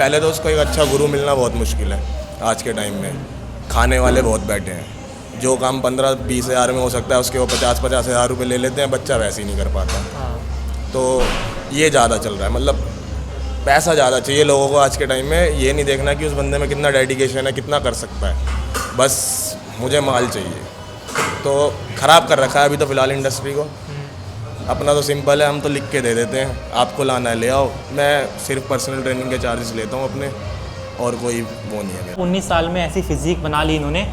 पहले तो उसको एक अच्छा गुरु मिलना बहुत मुश्किल है आज के टाइम में। खाने वाले बहुत बैठे हैं, जो काम 15-20 हज़ार में हो सकता है उसके वो 50-50 हज़ार रुपये ले लेते हैं, बच्चा वैसे ही नहीं कर पाता। तो ये ज़्यादा चल रहा है, मतलब पैसा ज़्यादा चाहिए लोगों को आज के टाइम में। ये नहीं देखना कि उस बंदे में कितना डेडिकेशन है, कितना कर सकता है, बस मुझे माल चाहिए। तो ख़राब कर रखा है अभी तो फ़िलहाल इंडस्ट्री को। अपना तो सिंपल है, हम तो लिख के दे देते हैं, आपको लाना है ले आओ। मैं सिर्फ पर्सनल ट्रेनिंग के चार्जेस लेता हूँ अपने, और कोई वो नहीं है मेरा। 19 साल में ऐसी फिजिक बना ली इन्होंने,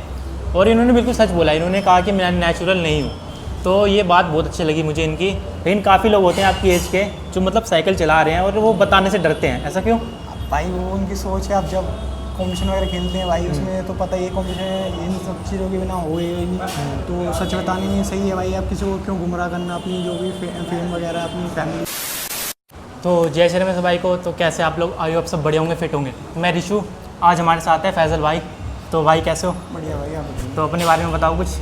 और इन्होंने बिल्कुल सच बोला। इन्होंने कहा कि मैं नेचुरल नहीं हूँ, तो ये बात बहुत अच्छी लगी मुझे इनकी। लेकिन काफ़ी लोग होते हैं आपकी एज के जो मतलब साइकिल चला रहे हैं और वो बताने से डरते हैं, ऐसा क्यों? भाई वो उनकी सोच है। अब जब कॉम्पिटिशन वगैरह खेलते हैं भाई, उसमें तो पता ही है कॉम्पिटिशन इन सब चीज़ों के बिना हो ही नहीं। तो सच बताने में सही है भाई, आप किसी को क्यों गुमराह करना, अपनी जो भी फेम वगैरह अपनी फैमिली। तो जय श्री राम भाई को। तो कैसे आप लोग? आयु आप सब बढ़िया होंगे, फिट होंगे। मैं रिशु, आज हमारे साथ है फैज़ल भाई। तो भाई कैसे हो? बढ़िया भाई, आप बताइए। तो अपने बारे में बताओ कुछ।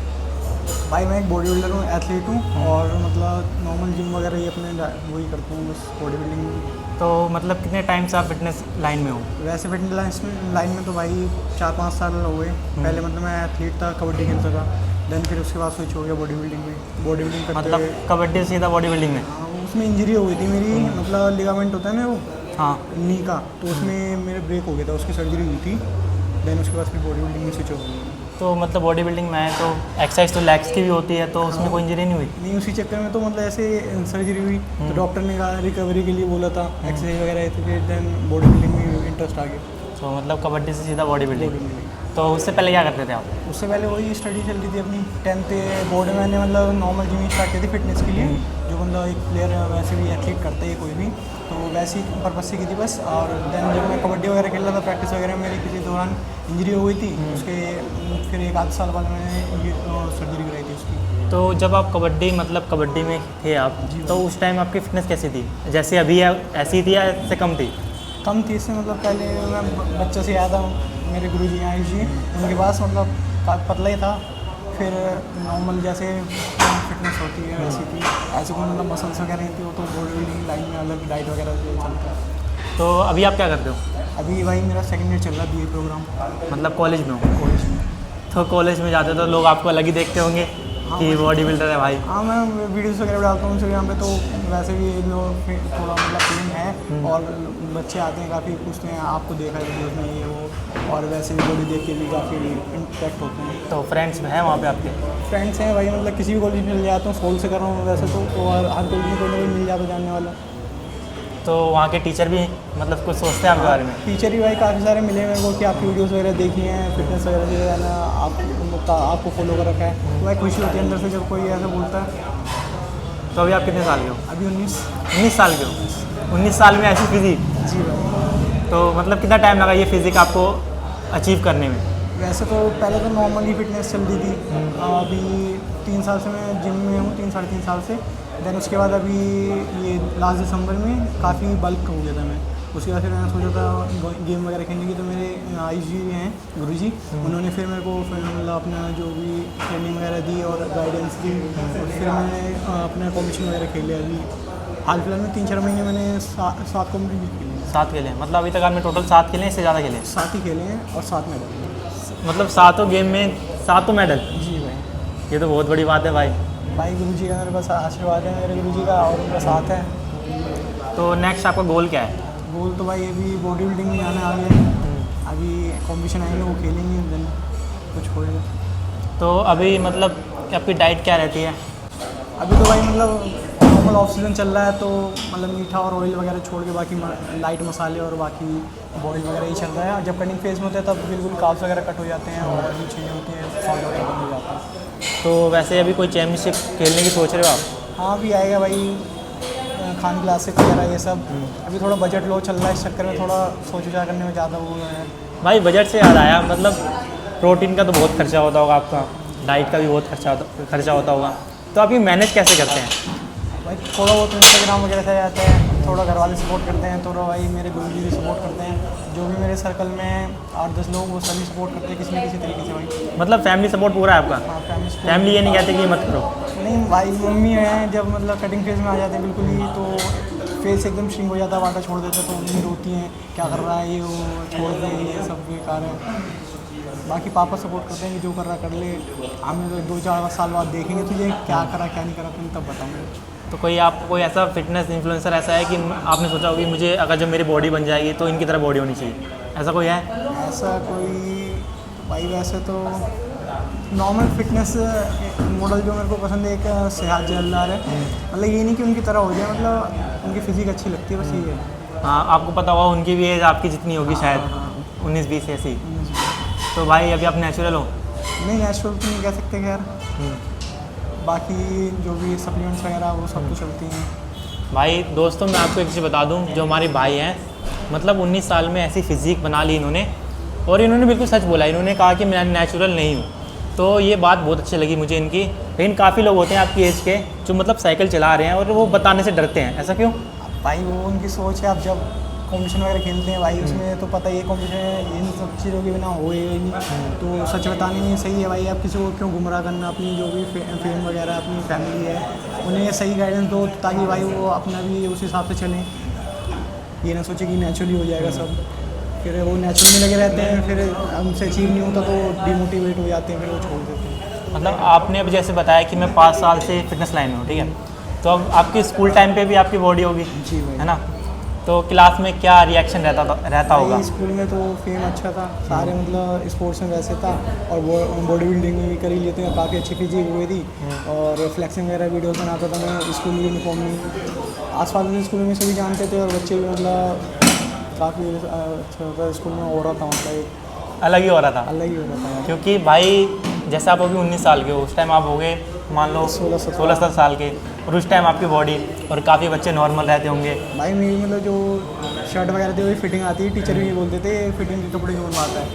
भाई मैं एक बॉडी बिल्डर हूँ, एथलीट हूँ, और मतलब नॉर्मल जिम वगैरह ये अपने वही करता हूँ, बस बॉडी बिल्डिंग। तो मतलब कितने टाइम से आप फिटनेस लाइन में हो? वैसे फिटनेस लाइन में तो भाई 4-5 साल हो गए। पहले मतलब मैं एथलीट था, कबड्डी खेलता था, देन फिर उसके बाद स्विच हो गया बॉडी बिल्डिंग में। बॉडी बिल्डिंग करते मतलब कबड्डी से सीधा बॉडी बिल्डिंग में? हाँ, उसमें इंजरी हो गई थी मेरी, मतलब लिगामेंट होता है ना वो, हाँ। नी का, तो उसमें मेरे ब्रेक हो गया था, उसकी सर्जरी हुई थी। देन उसके बाद फिर बॉडी बिल्डिंग में स्विच हो गई। तो मतलब बॉडी बिल्डिंग में है तो एक्सरसाइज तो लेग्स की भी होती है, तो उसमें कोई इंजरी नहीं हुई? नहीं, उसी चक्कर में तो मतलब ऐसे सर्जरी हुई, तो डॉक्टर ने कहा रिकवरी के लिए बोला था, एक्सरसाइज वगैरह, तो फिर देन बॉडी बिल्डिंग में इंटरेस्ट आ गया। तो मतलब कबड्डी से सीधा बॉडी बिल्डिंग। तो उससे पहले क्या करते थे आप? उससे पहले वही स्टडी चल रही थी अपनी 10th बोर्ड में। मैंने मतलब नॉर्मल जिम स्टार्ट की थी फिटनेस के लिए, जो मतलब एक प्लेयर वैसे भी एथलीट करता है कोई भी, तो वैसी पर्पज से की थी बस। और देन जब मैं कबड्डी वगैरह खेल रहा था, प्रैक्टिस वगैरह मेरी किसी दौरान इंजरी हो गई थी, उसके फिर 1-8 साल बाद मैंने सर्जरी कराई थी उसकी। तो जब आप कबड्डी में थे आप, तो उस टाइम आपकी फिटनेस कैसी थी? जैसे अभी है ऐसी थी या इससे कम थी? कम थी इससे, मतलब पहले मैं बच्चे से आया था, मेरे गुरुजी आयुष जी, उनके पास मतलब पतला ही था। फिर नॉर्मल जैसे फिटनेस होती है वैसी थी, ऐसे कोई मतलब मसल्स वगैरह नहीं थी, वो तो बॉडी बिल्डिंग लाइन में अलग डाइट वगैरह जो चलता है। तो अभी आप क्या करते हो? अभी भाई मेरा सेकंड ईयर चल रहा है BA प्रोग्राम। मतलब कॉलेज में हो? कॉलेज में। तो कॉलेज में जाते तो लोग आपको अलग ही देखते होंगे कि बॉडी बिल्डर है भाई। हाँ, मैं वीडियोस वगैरह डालता हूँ इंस्टाग्राम पे, तो वैसे भी लोग थोड़ा मतलब फेम है, और बच्चे आते हैं काफ़ी, पूछते हैं आपको देखा है वीडियोस में ये वो, और वैसे भी बॉडी देख के भी काफ़ी इंटरेक्ट होते हैं। तो फ्रेंड्स हैं वहाँ पे आपके? फ्रेंड्स हैं भाई, मतलब किसी भी कॉलेज में मिल जाता हूँ, सोल से कर रहा हूँ वैसे तो, और हर कॉलेज में कोई ना कोई मिल जाता जानने वाला। तो वहाँ के टीचर भी मतलब कुछ सोचते हैं आपके बारे में? टीचर ही भाई काफ़ी सारे मिले मेरे को कि आपकी वीडियोस वगैरह देखी हैं, फिटनेस वगैरह जो है ना आपको फॉलो कर रखा है, तो भाई खुशी होती है अंदर से जब कोई ऐसा बोलता है। तो अभी आप कितने साल के हो? अभी 19 साल के हो? 19 साल में ऐसी फिजिक? जी भाई। तो मतलब कितना टाइम लगा ये फिजिक आपको अचीव करने में? वैसे तो पहले तो नॉर्मली फिटनेस चल रही थी, अभी 3 साल से मैं जिम में हूँ, 3-3.5 साल से। देन उसके बाद अभी ये लास्ट दिसंबर में काफ़ी बल्क हो गया था मैं। उसके बाद फिर मैंने सोचा था गेम वगैरह खेलने की, तो मेरे आयुष जी हैं गुरुजी, उन्होंने फिर मेरे को फिर मतलब अपना जो भी ट्रेनिंग वगैरह दी और गाइडेंस दी, और फिर मैंने अपना कॉम्पिटिशन वगैरह खेले। अभी हाल फिलहाल में 3-4 महीने मैंने 7 कॉम्पिटिशन खेले। 7 खेले? मतलब अभी तक आपने टोटल 7 खेले, इससे ज़्यादा खेले? 7 ही खेले हैं, और 7 मेडल। मतलब 7 गेम में 7 मेडल? जी भाई। ये तो बहुत बड़ी बात है भाई। भाई गुरुजी का मेरे पास आशीर्वाद है, मेरे गुरुजी का, और उनका साथ है। तो नेक्स्ट आपका गोल क्या है? गोल तो भाई अभी बॉडी बिल्डिंग में जाना आ गया, अभी कॉम्पिटिशन आएंगे वो खेलेंगे, देन कुछ होएगा। तो अभी मतलब आपकी डाइट क्या रहती है? अभी तो भाई मतलब नॉर्मल ऑफ सीजन चल रहा है, तो मतलब मीठा और ऑयल वगैरह छोड़ के बाकी लाइट मसाले और बाकी बॉयल वगैरह ही चल रहा है। और जब कटिंग फेज में होता है तब बिल्कुल कार्ब्स वगैरह कट हो जाते हैं, और भी चीज़ें होती हैं, सॉल्ट वगैरह बंद हो जाता है। तो वैसे अभी कोई चैम्पियनशिप खेलने की सोच रहे हो आप? हाँ, अभी आएगा भाई खान क्लासिक वगैरह ये सब। अभी थोड़ा बजट लो चल रहा है, इस चक्कर में थोड़ा सोच विचार करने में ज़्यादा वो है। भाई बजट से याद आया, मतलब प्रोटीन का तो बहुत खर्चा होता होगा आपका, डाइट का भी बहुत खर्चा होता होगा, तो आप ये मैनेज कैसे करते हैं? भाई थोड़ा बहुत इंस्टाग्राम वगैरह से आ जाता है, थोड़ा घर वाले सपोर्ट करते हैं, थोड़ा भाई मेरे गुरुजी भी सपोर्ट करते हैं, जो भी मेरे सर्कल में 8-10 लोग वो सभी सपोर्ट करते हैं किसी न किसी तरीके से भाई। मतलब फैमिली सपोर्ट पूरा है आपका? हाँ, फैमिली ये नहीं कहते कि मत करो? नहीं भाई, मम्मी हैं जब मतलब कटिंग फेज में आ जाते हैं बिल्कुल ही, तो फेस एकदम श्रिंक हो जाता है, वाटर छोड़ देते तो मम्मी रोती हैं क्या कर रहा है ये, वो छोड़ दे, ये सब बेकार है। बाकी पापा सपोर्ट करते हैं कि जो कर रहा कर ले, हमें तो 2-4 साल बाद देखेंगे तुझे क्या करा क्या नहीं करा, तुम तब बताऊँगे। तो कोई आपको कोई ऐसा फिटनेस इन्फ्लुएंसर ऐसा है कि आपने सोचा होगा कि मुझे अगर जब मेरी बॉडी बन जाएगी तो इनकी तरह बॉडी होनी चाहिए, ऐसा कोई है? ऐसा कोई भाई वैसे तो नॉर्मल फिटनेस मॉडल जो मेरे को पसंद है, एक सिराज जल्लार है। मतलब ये नहीं कि उनकी तरह हो जाए, मतलब उनकी फिजिक अच्छी लगती है, बस ये है। हाँ, आपको पता होगा उनकी भी एज आपकी जितनी होगी शायद, 19-20 ऐसी। तो भाई अभी आप नेचुरल हो? नहीं नेचुरल तो नहीं कह सकते खैर, बाकी जो भी सप्लीमेंट्स वगैरह वो सब तो चलती हैं। भाई दोस्तों मैं आपको एक चीज़ बता दूं, जो हमारे भाई हैं मतलब 19 साल में ऐसी फिज़ीक बना ली इन्होंने, और इन्होंने बिल्कुल सच बोला, इन्होंने कहा कि मैं नेचुरल नहीं हूँ। तो ये बात बहुत अच्छी लगी मुझे इनकी। लेकिन काफ़ी लोग होते हैं आपकी एज के जो मतलब साइकिल चला रहे हैं और वो बताने से डरते हैं, ऐसा क्यों? भाई वो उनकी सोच है। अब जब कॉम्पिटिशन वगैरह खेलते हैं भाई, उसमें तो पता ही है कॉम्पिटिशन इन सब चीज़ों के बिना हो ही नहीं, तो सच बताने में सही है भाई। आप किसी को क्यों गुमराह करना, अपनी जो भी फेम वगैरह अपनी फैमिली है उन्हें सही गाइडेंस दो, ताकि भाई वो अपना भी उस हिसाब से चलें, ये ना सोचे कि नेचुरली हो जाएगा सब, फिर वो नेचुरल में लगे रहते हैं, फिर हमसे अचीव नहीं होता तो डिमोटिवेट हो जाते हैं, फिर वो छोड़ देते हैं। मतलब आपने अब जैसे बताया कि मैं 5 साल से फिटनेस लाइन में हूँ, ठीक है, तो अब आपकी स्कूल टाइम पे भी आपकी बॉडी होगी, जी भाई, है ना? तो क्लास में क्या रिएक्शन रहता होगा? स्कूल में तो फेम अच्छा था, सारे मतलब स्पोर्ट्स में वैसे था, और बॉडी बिल्डिंग में भी कर ही लेते हैं, काफ़ी अच्छी फिजिक हुई थी, और फ्लेक्सिंग वगैरह वीडियोस बनाता था मैं स्कूल यूनिफॉर्म में। आसपास के स्कूल में सभी जानते थे, और बच्चे भी मतलब काफ़ी अच्छा होता स्कूल में हो रहा था, मतलब अलग ही हो रहा था, अलग ही हो रहा था। क्योंकि भाई जैसे आप अभी 19 साल के हो, उस टाइम आप हो गए मान लो 16-17 साल के, और उस टाइम आपकी बॉडी और काफ़ी बच्चे नॉर्मल रहते होंगे। भाई मेरी मतलब जो शर्ट वगैरह थी वही फिटिंग आती है, टीचर भी बोलते थे फिटिंग के कपड़े क्यों बनवाता है,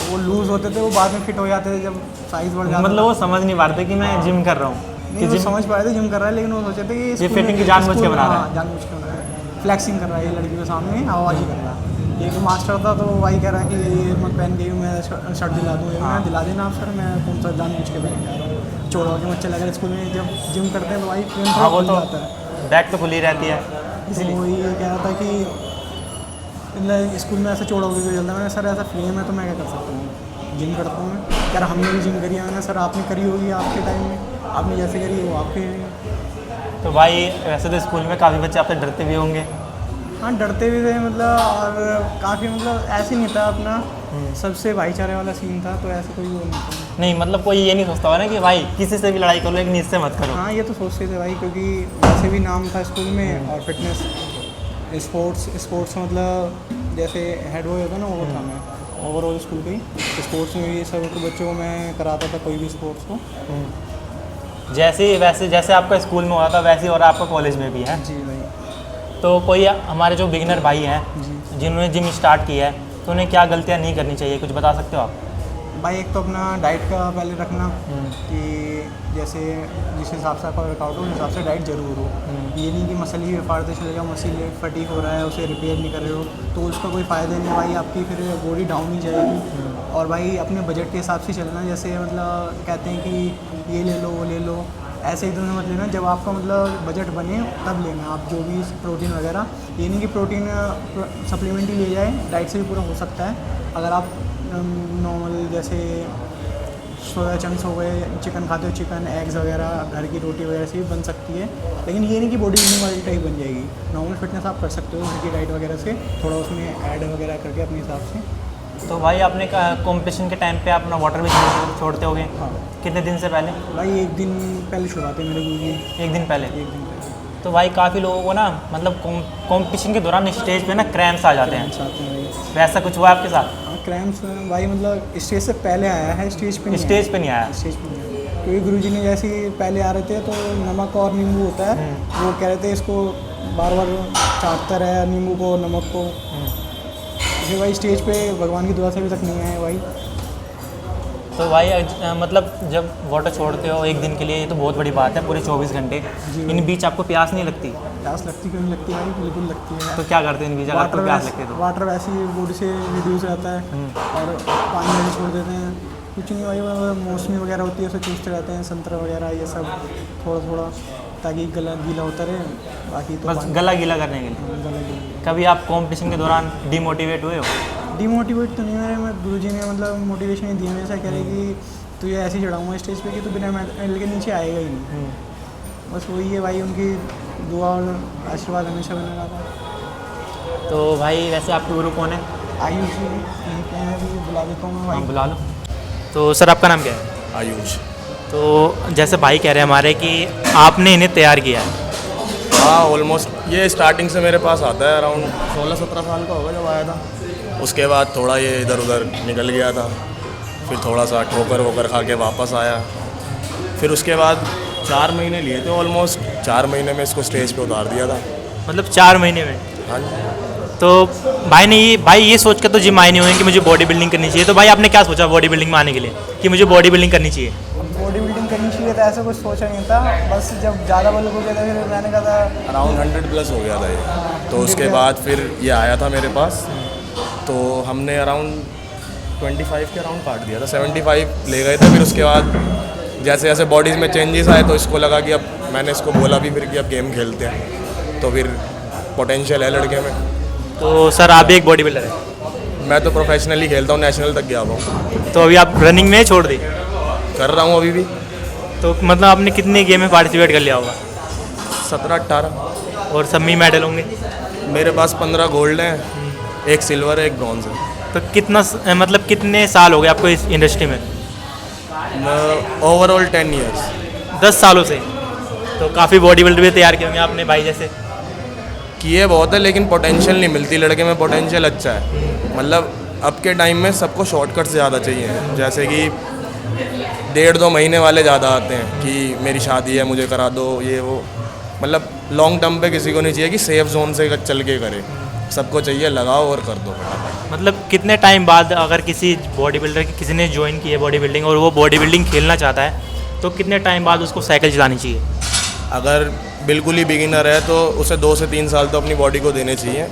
वो लूज़ होते थे, वो बाद में फिट हो जाते थे जब साइज़ बढ़ जाता। मतलब वो समझ नहीं पाते कि मैं जिम कर रहा हूँ, नहीं वो समझ पा रहे थे जिम कर रहा है, लेकिन वो सोचे थे कि ये फिटिंग की जानबूझ के बना रहा है, जानबूझ के बना रहा है, फ्लैक्सिंग कर रहा है ये लड़की के सामने, आवाज़ ही कर रहा है। एक मास्टर था तो वही कह रहा है कि ये मत पहन के मैं शर्ट दिला दूँ, मैं दिला देना आप सर, मैं कौन सा जानबूझ के पहन जा रहा हूँ, छोड़ो के बच्चे लग रहे स्कूल में जब जिम करते हैं तो भाई फ्रेम हाँ वो तो आता है, बैक तो खुली रहती है, इसलिए वो ये कह रहा था कि मतलब स्कूल में ऐसे चौड़ोगे क्यों चलता है। मैंने सर ऐसा फ्रेम है तो मैं क्या कर सकता हूँ, जिम करता हूँ मैं, यार हमने भी जिम करी है। मैंने सर आपने करी होगी आपके टाइम में, आपने जैसे करी वो आपके। तो भाई वैसे तो स्कूल में काफ़ी बच्चे आपसे डरते भी होंगे? हाँ डरते भी थे मतलब, और काफ़ी मतलब ऐसे नहीं था अपना, सबसे भाईचारे वाला सीन था, तो ऐसे कोई वो नहीं था। नहीं मतलब कोई ये नहीं सोचता होगा ना कि भाई किसी से भी लड़ाई करो लेकिन इससे मत करो? हाँ ये तो सोचते थे भाई, क्योंकि वैसे भी नाम था स्कूल में, और फिटनेस स्पोर्ट्स मतलब जैसे हेड बॉय होता ना वो था मैं, ओवरऑल स्कूल के ही स्पोर्ट्स में भी सब बच्चों को मैं कराता था, कोई भी स्पोर्ट्स को। जैसे आपका स्कूल में हुआ था वैसे और आपका कॉलेज में भी है? जी भाई। तो कोई हमारे जो बिगिनर भाई हैं जिन्होंने जिम स्टार्ट किया है, तो उन्हें क्या गलतियाँ नहीं करनी चाहिए, कुछ बता सकते हो आप? भाई एक तो अपना डाइट का पहले रखना, कि जैसे जिस हिसाब से आपका वर्कआउट हो उस हिसाब से डाइट जरूर हो। ये नहीं कि मसल ही फाड़ते चले जाओ, मसल फटीक हो रहा है उसे रिपेयर नहीं कर रहे हो तो उसका कोई फ़ायदा नहीं भाई, आपकी फिर बॉडी डाउन ही जाएगी। और भाई अपने बजट के हिसाब से चलना, जैसे मतलब कहते हैं कि ये ले लो वो ले लो, ऐसे एकदम से मत लेना, जब आपका मतलब बजट बने तब लेना आप जो भी प्रोटीन वगैरह। ये नहीं कि प्रोटीन सप्लीमेंट ही ले जाए, डाइट से भी पूरा हो सकता है। अगर आप नॉर्मल जैसे सोया चंक्स हो गए, चिकन खाते हो, चिकन एग्स वगैरह, घर की रोटी वगैरह से भी बन सकती है, लेकिन ये नहीं कि बॉडी बिल्डिंग वाली टाइप बन जाएगी। नॉर्मल फिटनेस आप कर सकते हो घर की डाइट वगैरह से, थोड़ा उसमें ऐड वगैरह करके अपने हिसाब से। तो भाई आपने कॉम्पिटिशन के टाइम पे अपना वाटर भी छोड़ते होगे? हाँ कितने दिन से पहले? भाई एक दिन पहले छुड़ाते मेरे गुरुजी। एक दिन पहले? एक दिन पहले। तो भाई काफ़ी लोगों को ना मतलब कॉम्पिटिशन के दौरान स्टेज पे ना क्रैम्प्स आ जाते हैं, आते हैं भाई। वैसा कुछ हुआ आपके साथ? हाँ क्रैम्प्स भाई मतलब स्टेज से पहले आया है, स्टेज पे नहीं स्टेज पे नहीं आया? स्टेज पे नहीं आया, क्योंकि गुरुजी ने जैसे ही पहले आ रहे थे तो नमक और नींबू होता है, वो कह रहे थे इसको बार बार चाटता रहे नींबू को नमक को। फिर भाई स्टेज पे भगवान की दुआ से अभी तक नहीं आए भाई। तो भाई मतलब जब वाटर छोड़ते हो एक दिन के लिए, ये तो बहुत बड़ी बात है, पूरे 24 घंटे, इन बीच आपको प्यास नहीं लगती? प्यास लगती क्यों नहीं लगती भाई, बिल्कुल लगती है। तो क्या करते हैं इन बीच अगर आपको प्यास लगती है तो? वाटर वैसे ही बॉडी से रिड्यूस रहता है, और पानी में छोड़ देते हैं, कुछ नहीं भाई। मौसमी वगैरह होती है उसे चूसते रहते हैं, संतरा वगैरह ये सब थोड़ा थोड़ा, ताकि गला गीला होता रहे, बाकी तो बस गला गीला करने के लिए। गला गीला। कभी आप कंपटीशन के दौरान डिमोटिवेट हुए हो? डिमोटिवेट तो नहीं मेरे, मैं गुरुजी ने मतलब मोटिवेशन ही दिया, ऐसा कह रहे कि तू ये ऐसे ही चढ़ाऊँगा स्टेज पे कि तू बिना मेडल के नीचे आएगा ही नहीं। बस वही है भाई, उनकी दुआ और आशीर्वाद हमेशा बना रहा। तो भाई वैसे आपके गुरु कौन है? आयुष जी यहीं पे हैं, अभी बुला देता हूँ मैं हाँ भाई। बुला लो। तो सर आपका नाम क्या है? आयुष। तो जैसे भाई कह रहे हैं हमारे कि आपने इन्हें तैयार किया है। हाँ ऑलमोस्ट ये स्टार्टिंग से मेरे पास आता है, अराउंड 16-17 साल का होगा जब आया था। उसके बाद थोड़ा ये इधर उधर निकल गया था, फिर थोड़ा सा ठोकर वोकर खा के वापस आया। फिर उसके बाद 4 महीने लिए थे, ऑलमोस्ट 4 महीने में इसको स्टेज पे उतार दिया था। मतलब 4 महीने में? हाँ जी। तो भाई ये सोच कर तो जिम आए नहीं हुए कि मुझे बॉडी बिल्डिंग करनी चाहिए। तो भाई आपने क्या सोचा बॉडी बिल्डिंग में आने के लिए कि मुझे बॉडी बिल्डिंग करनी चाहिए? बॉडी बिल्डिंग करनी चाहिए था ऐसा कुछ सोचा नहीं था, बस जब ज़्यादा बल्क हो गया था फिर मैंने कहा था अराउंड 100+ हो गया था ये। तो उसके बाद फिर ये आया था मेरे पास, तो हमने अराउंड 25 के अराउंड काट दिया था, 75 ले गए थे। फिर उसके बाद जैसे जैसे बॉडीज़ में चेंजेस आए तो इसको लगा कि अब, मैंने इसको बोला भी फिर कि अब गेम खेलते हैं, तो फिर पोटेंशियल है लड़के में। तो सर आप भी एक बॉडी बिल्डर है? मैं तो प्रोफेशनली खेलता हूँ, नेशनल तक गया हुआ हूँ। तो अभी आप रनिंग में छोड़ दी? कर रहा हूँ अभी भी। तो मतलब आपने कितने गेम में पार्टिसिपेट कर लिया होगा? 17-18। और सब में मेडल होंगे? मेरे पास 15 गोल्ड हैं, 1 सिल्वर है, 1 ब्रॉन्ज है। तो कितना मतलब कितने साल हो गए आपको इस इंडस्ट्री में? Overall 10 years. 10 सालों से? तो काफ़ी बॉडी बिल्डर भी तैयार किए होंगे आपने भाई जैसे? किए बहुत है, लेकिन पोटेंशियल नहीं मिलती। लड़के में पोटेंशियल अच्छा है, मतलब अब के टाइम में सबको शॉर्टकट्स ज़्यादा चाहिए। जैसे कि 1.5-2 महीने वाले ज़्यादा आते हैं कि मेरी शादी है मुझे करा दो, ये वो। मतलब लॉन्ग टर्म पे किसी को नहीं चाहिए कि सेफ जोन से चल के करे, सबको चाहिए लगाओ और कर दो। मतलब कितने टाइम बाद अगर किसी बॉडी बिल्डर की किसी ने ज्वाइन की है बॉडी बिल्डिंग और वो बॉडी बिल्डिंग खेलना चाहता है, तो कितने टाइम बाद उसको साइकिल चलानी चाहिए? अगर बिल्कुल ही बिगिनर है तो उसे 2 से 3 साल तो अपनी बॉडी को देने चाहिए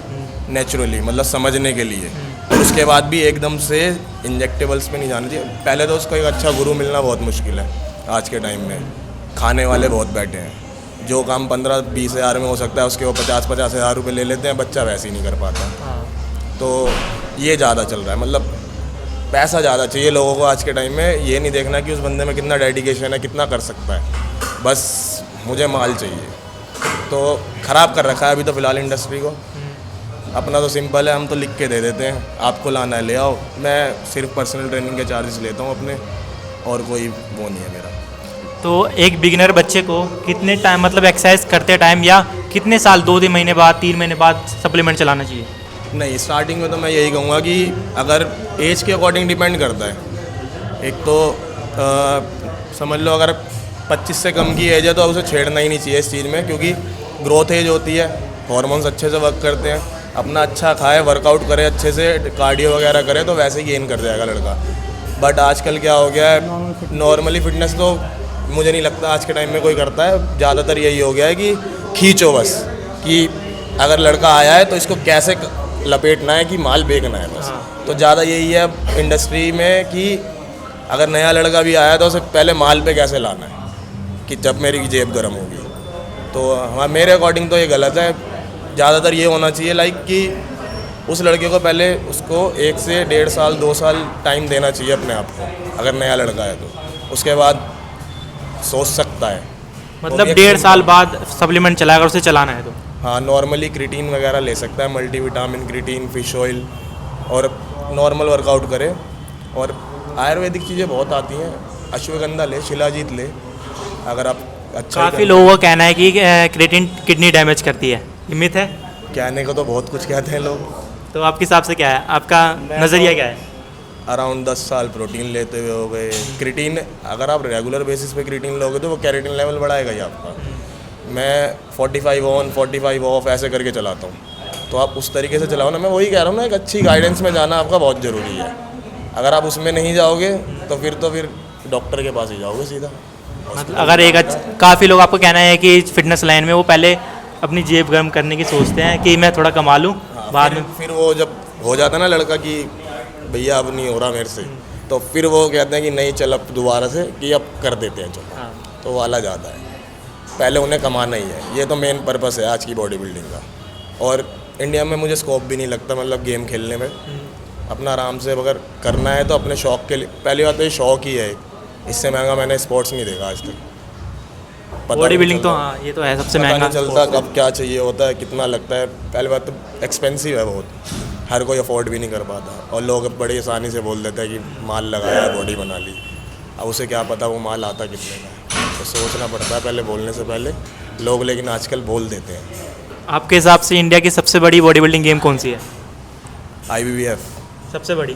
नेचुरली, मतलब समझने के लिए। और उसके बाद भी एकदम से इंजेक्टेबल्स पे नहीं जाना चाहिए। पहले तो उसको एक अच्छा गुरु मिलना बहुत मुश्किल है आज के टाइम में। खाने वाले बहुत बैठे हैं, जो काम 15-20 हज़ार में हो सकता है उसके वो 50-50 हज़ार रुपये ले लेते हैं, बच्चा वैसे ही नहीं कर पाता। तो ये ज़्यादा चल रहा है, मतलब पैसा ज़्यादा चाहिए लोगों को आज के टाइम में। ये नहीं देखना कि उस बंदे में कितना डेडिकेशन है, कितना कर सकता है, बस मुझे माल चाहिए। तो ख़राब कर रखा है अभी तो फ़िलहाल इंडस्ट्री को। अपना तो सिंपल है, हम तो लिख के दे देते हैं, आपको लाना है ले आओ। मैं सिर्फ पर्सनल ट्रेनिंग के चार्जेस लेता हूँ अपने, और कोई वो नहीं है मेरा। तो एक बिगिनर बच्चे को कितने टाइम मतलब एक्सरसाइज करते टाइम या कितने साल 2-3 महीने बाद 3 महीने बाद सप्लीमेंट चलाना चाहिए? नहीं, स्टार्टिंग में तो मैं यही कहूँगा कि अगर एज के अकॉर्डिंग डिपेंड करता है। एक तो समझ लो अगर 25 से कम की एज है तो उसे छेड़ना ही नहीं चाहिए इस चीज़ में, क्योंकि ग्रोथ एज होती है, हॉर्मोन्स अच्छे से वर्क करते हैं। अपना अच्छा खाए, वर्कआउट करे अच्छे से, कार्डियो वगैरह करे तो वैसे ही गेन कर जाएगा लड़का। बट आजकल क्या हो गया है, नॉर्मली फिटनेस तो मुझे नहीं लगता आज के टाइम में कोई करता है। ज़्यादातर यही हो गया है कि खींचो बस, कि अगर लड़का आया है तो इसको कैसे लपेटना है कि माल बेचना है बस। तो ज़्यादा यही है अब इंडस्ट्री में कि अगर नया लड़का भी आया तो उसे पहले माल पे कैसे लाना है कि जब मेरी जेब गर्म होगी। तो हाँ, मेरे अकॉर्डिंग तो ये गलत है। ज़्यादातर ये होना चाहिए लाइक कि उस लड़के को पहले उसको 1 से 1.5 साल 2 साल टाइम देना चाहिए अपने आप को, अगर नया लड़का है तो। उसके बाद सोच सकता है, मतलब 1.5 साल बाद सप्लीमेंट चलाएगा उसे चलाना है तो? हाँ, नॉर्मली क्रिटीन वगैरह ले सकता है, मल्टीविटामिन, क्रिटीन, फिश ऑयल, और नॉर्मल वर्कआउट करे। और आयुर्वेदिक चीज़ें बहुत आती हैं, अश्वगंधा ले, शिलाजीत ले, अगर आप अच्छा। काफ़ी लोगों का कहना है कि क्रिएटिन किडनी डैमेज करती है, ये मिथ है? कहने को तो बहुत कुछ कहते हैं लोग। तो आपके हिसाब से क्या है, आपका नज़रिया क्या है? अराउंड 10 साल प्रोटीन लेते हुए हो गए। क्रिटीन अगर आप रेगुलर बेसिस पे क्रिटीन लोगे तो वो कैरेटिन लेवल बढ़ाएगा ही आपका। मैं 45 ऑन 45 ऑफ ऐसे करके चलाता हूँ, तो आप उस तरीके से चलाओ ना। मैं वही कह रहा हूँ ना, एक अच्छी गाइडेंस में जाना आपका बहुत ज़रूरी है। अगर आप उसमें नहीं जाओगे तो फिर डॉक्टर के पास ही जाओगे सीधा। मतलब अगर एक काफ़ी लोग आपको कहना है कि फिटनेस लाइन में वो पहले अपनी जेब गर्म करने की सोचते हैं कि मैं थोड़ा कमा लूँ, बाद में फिर वो जब हो जाता है ना लड़का कि भैया अब नहीं हो रहा मेरे से, तो फिर वो कहते हैं कि नहीं चल अब दोबारा से कि अब कर देते हैं चलो। तो वाला ज़्यादा है। पहले उन्हें कमाना ही है, ये तो मेन पर्पस है आज की बॉडी बिल्डिंग का। और इंडिया में मुझे स्कोप भी नहीं लगता मतलब गेम खेलने में। अपना आराम से अगर करना है तो अपने शौक़ के लिए, पहली बात तो ये शौक़ ही है, इससे महंगा मैंने स्पोर्ट्स नहीं देखा आज तक। बॉडी बिल्डिंग तो हाँ ये तो है सबसे पता महंगा नहीं चलता कब क्या चाहिए होता है, कितना लगता है। पहली बात तो एक्सपेंसिव है बहुत, हर कोई अफोर्ड भी नहीं कर पाता, और लोग बड़ी आसानी से बोल देते हैं कि माल लगाया बॉडी बना ली। अब उसे क्या पता वो माल आता कितने का है, तो सोचना पड़ता है पहले बोलने से पहले। लोग लेकिन आजकल बोल देते हैं। आपके हिसाब से इंडिया की सबसे बड़ी बॉडी बिल्डिंग गेम कौन सी है? IBBF सबसे बड़ी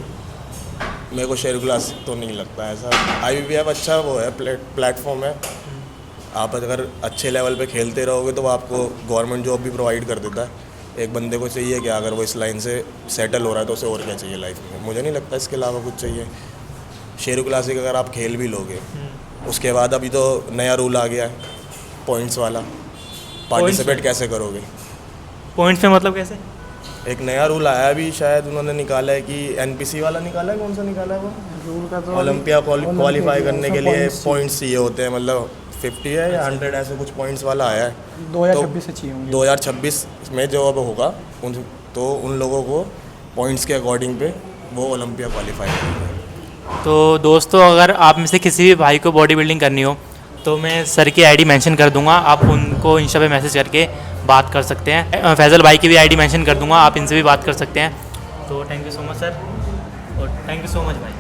मेरे को शेर क्लासिक तो नहीं लगता है ऐसा। IBBF अच्छा वो है, प्लेटफॉर्म है। आप अगर अच्छे लेवल पे खेलते रहोगे तो वो आपको गवर्नमेंट जॉब भी प्रोवाइड कर देता है। एक बंदे को चाहिए कि अगर वो इस लाइन से सेटल हो रहा है तो उसे और क्या चाहिए लाइफ में, मुझे नहीं लगता इसके अलावा कुछ चाहिए। शेर क्लासिक अगर आप खेल भी लोगे, उसके बाद अभी तो नया रूल आ गया है पॉइंट्स वाला, पार्टिसिपेट कैसे करोगे? पॉइंट्स में मतलब कैसे? एक नया रूल आया है अभी, शायद उन्होंने निकाला है कि NPC वाला निकाला है, कौन सा निकाला है वो? रूल का तो ओलंपिया क्वालिफाई करने के लिए points पॉइंट्स चाहिए होते हैं, मतलब 50 है या 100 ऐसे कुछ पॉइंट्स वाला आया है। 2026 से चाहिए होंगे। 2026 में जो अब होगा उन लोगों को पॉइंट्स के अकॉर्डिंग पे वो ओलंपिया क्वालिफाई करेंगे। तो दोस्तों अगर आप में से किसी भी भाई को बॉडी बिल्डिंग करनी हो तो मैं सर की ID मेंशन कर दूंगा, आप उनको इंस्टा पे मैसेज करके बात कर सकते हैं। फैज़ल भाई की भी ID मेंशन कर दूंगा, आप इनसे भी बात कर सकते हैं। तो thank you so much sir, और थैंक यू सो मच भाई।